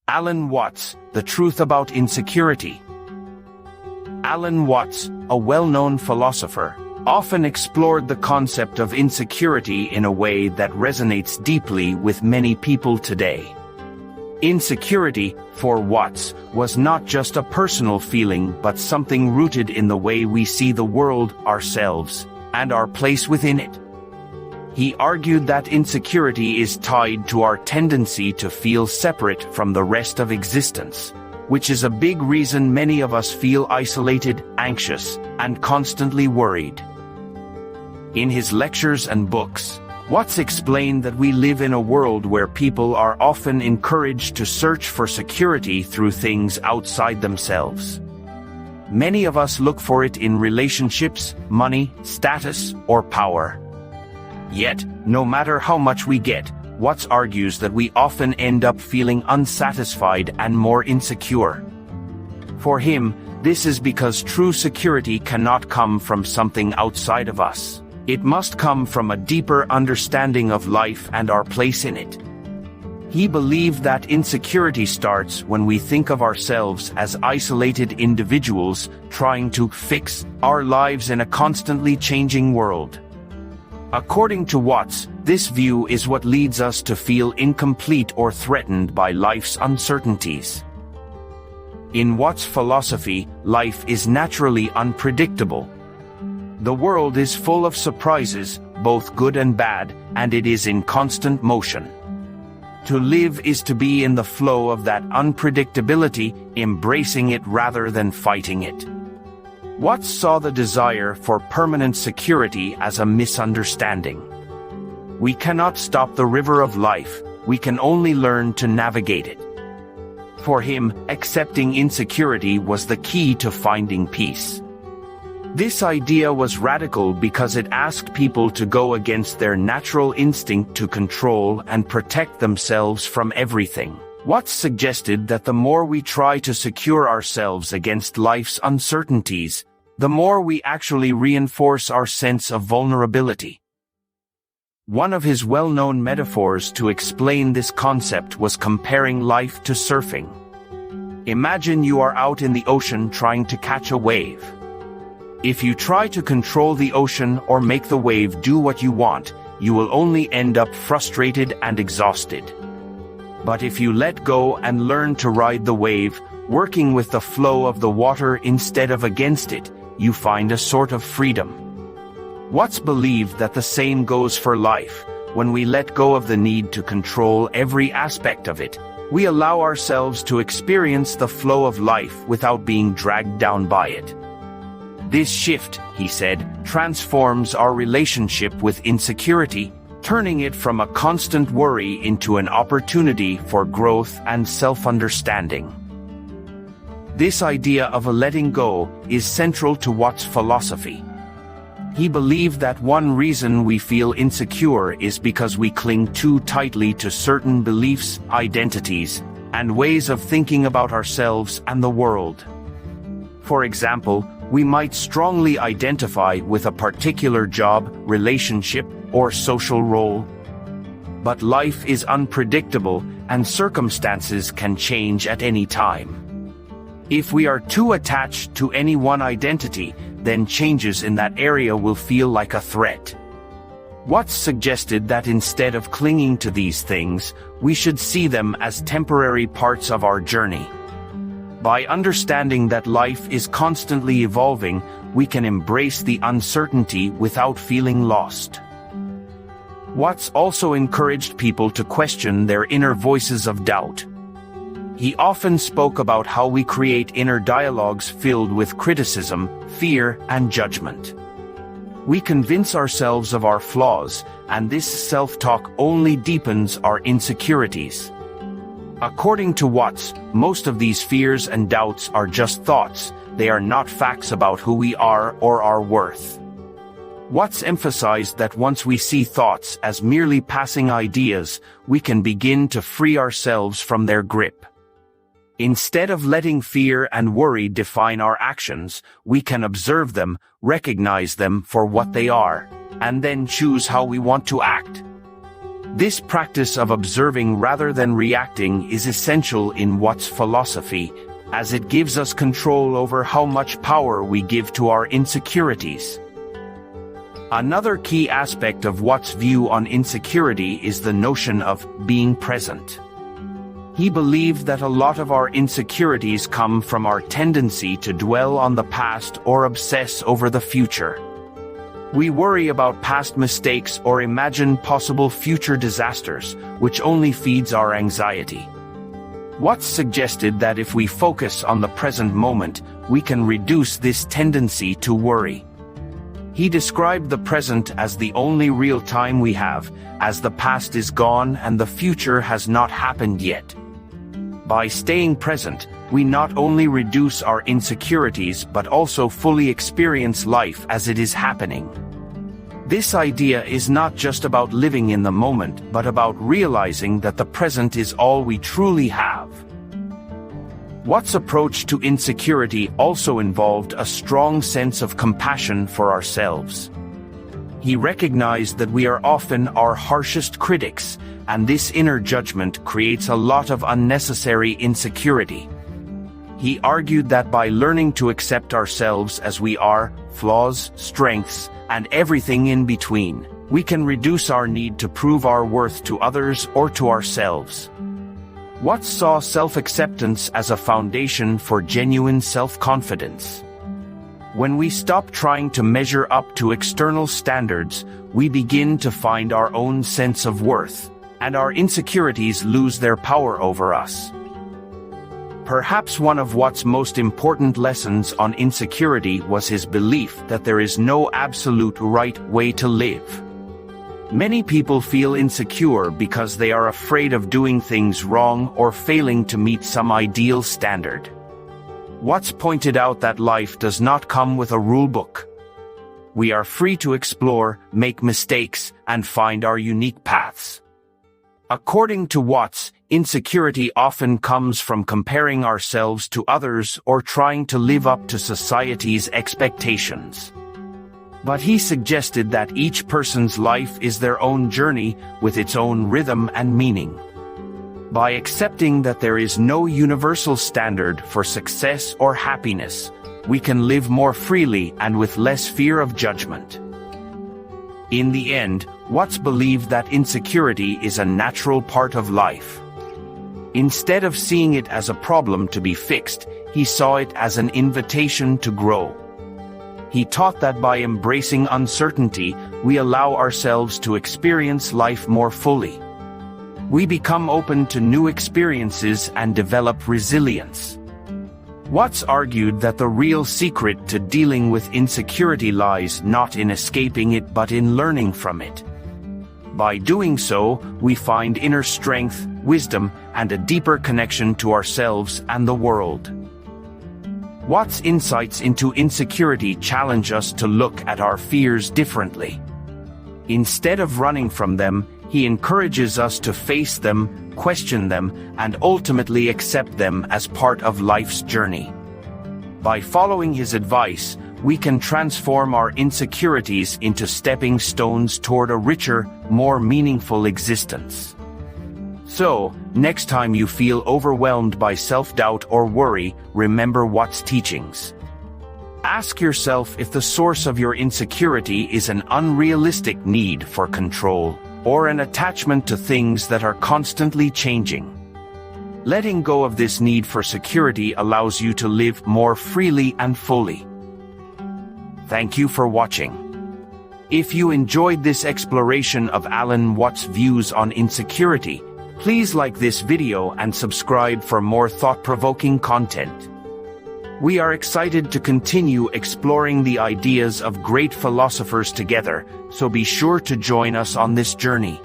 Alan Watts, The Truth About Insecurity. Alan Watts, a well-known philosopher, often explored the concept of insecurity in a way that resonates deeply with many people today. Insecurity, for Watts, was not just a personal feeling but something rooted in the way we see the world, ourselves, and our place within it. He argued that insecurity is tied to our tendency to feel separate from the rest of existence, which is a big reason many of us feel isolated, anxious, and constantly worried. In his lectures and books, Watts explained that we live in a world where people are often encouraged to search for security through things outside themselves. Many of us look for it in relationships, money, status, or power. Yet, no matter how much we get, Watts argues that we often end up feeling unsatisfied and more insecure. For him, this is because true security cannot come from something outside of us. It must come from a deeper understanding of life and our place in it. He believed that insecurity starts when we think of ourselves as isolated individuals trying to fix our lives in a constantly changing world. According to Watts, this view is what leads us to feel incomplete or threatened by life's uncertainties. In Watts' philosophy, life is naturally unpredictable. The world is full of surprises, both good and bad, and it is in constant motion. To live is to be in the flow of that unpredictability, embracing it rather than fighting it. Watts saw the desire for permanent security as a misunderstanding. We cannot stop the river of life, we can only learn to navigate it. For him, accepting insecurity was the key to finding peace. This idea was radical because it asked people to go against their natural instinct to control and protect themselves from everything. Watts suggested that the more we try to secure ourselves against life's uncertainties, the more we actually reinforce our sense of vulnerability. One of his well-known metaphors to explain this concept was comparing life to surfing. Imagine you are out in the ocean trying to catch a wave. If you try to control the ocean or make the wave do what you want, you will only end up frustrated and exhausted. But if you let go and learn to ride the wave, working with the flow of the water instead of against it, you find a sort of freedom. Watts believed that the same goes for life. When we let go of the need to control every aspect of it, we allow ourselves to experience the flow of life without being dragged down by it. This shift, he said, transforms our relationship with insecurity, turning it from a constant worry into an opportunity for growth and self-understanding. This idea of a letting go is central to Watts' philosophy. He believed that one reason we feel insecure is because we cling too tightly to certain beliefs, identities, and ways of thinking about ourselves and the world. For example, we might strongly identify with a particular job, relationship, or social role. But life is unpredictable, and circumstances can change at any time. If we are too attached to any one identity, then changes in that area will feel like a threat. Watts suggested that instead of clinging to these things, we should see them as temporary parts of our journey. By understanding that life is constantly evolving, we can embrace the uncertainty without feeling lost. Watts also encouraged people to question their inner voices of doubt. He often spoke about how we create inner dialogues filled with criticism, fear, and judgment. We convince ourselves of our flaws, and this self-talk only deepens our insecurities. According to Watts, most of these fears and doubts are just thoughts, they are not facts about who we are or our worth. Watts emphasized that once we see thoughts as merely passing ideas, we can begin to free ourselves from their grip. Instead of letting fear and worry define our actions, we can observe them, recognize them for what they are, and then choose how we want to act. This practice of observing rather than reacting is essential in Watts' philosophy, as it gives us control over how much power we give to our insecurities. Another key aspect of Watts' view on insecurity is the notion of being present. He believed that a lot of our insecurities come from our tendency to dwell on the past or obsess over the future. We worry about past mistakes or imagine possible future disasters, which only feeds our anxiety. Watts suggested that if we focus on the present moment, we can reduce this tendency to worry. He described the present as the only real time we have, as the past is gone and the future has not happened yet. By staying present, we not only reduce our insecurities but also fully experience life as it is happening. This idea is not just about living in the moment, but about realizing that the present is all we truly have. Watts' approach to insecurity also involved a strong sense of compassion for ourselves. He recognized that we are often our harshest critics, and this inner judgment creates a lot of unnecessary insecurity. He argued that by learning to accept ourselves as we are, flaws, strengths, and everything in between, we can reduce our need to prove our worth to others or to ourselves. Watts saw self-acceptance as a foundation for genuine self-confidence. When we stop trying to measure up to external standards, we begin to find our own sense of worth, and our insecurities lose their power over us. Perhaps one of Watts' most important lessons on insecurity was his belief that there is no absolute right way to live. Many people feel insecure because they are afraid of doing things wrong or failing to meet some ideal standard. Watts pointed out that life does not come with a rule book. We are free to explore, make mistakes, and find our unique paths. According to Watts, insecurity often comes from comparing ourselves to others or trying to live up to society's expectations. But he suggested that each person's life is their own journey with its own rhythm and meaning. By accepting that there is no universal standard for success or happiness, we can live more freely and with less fear of judgment. In the end, Watts believed that insecurity is a natural part of life. Instead of seeing it as a problem to be fixed, he saw it as an invitation to grow. He taught that by embracing uncertainty, we allow ourselves to experience life more fully. We become open to new experiences and develop resilience. Watts argued that the real secret to dealing with insecurity lies not in escaping it but in learning from it. By doing so, we find inner strength, wisdom, and a deeper connection to ourselves and the world. Watts' insights into insecurity challenge us to look at our fears differently. Instead of running from them, he encourages us to face them, question them, and ultimately accept them as part of life's journey. By following his advice, we can transform our insecurities into stepping stones toward a richer, more meaningful existence. So, next time you feel overwhelmed by self-doubt or worry, remember Watts' teachings. Ask yourself if the source of your insecurity is an unrealistic need for control, or an attachment to things that are constantly changing. Letting go of this need for security allows you to live more freely and fully. Thank you for watching. If you enjoyed this exploration of Alan Watts' views on insecurity, please like this video and subscribe for more thought-provoking content. We are excited to continue exploring the ideas of great philosophers together, so be sure to join us on this journey.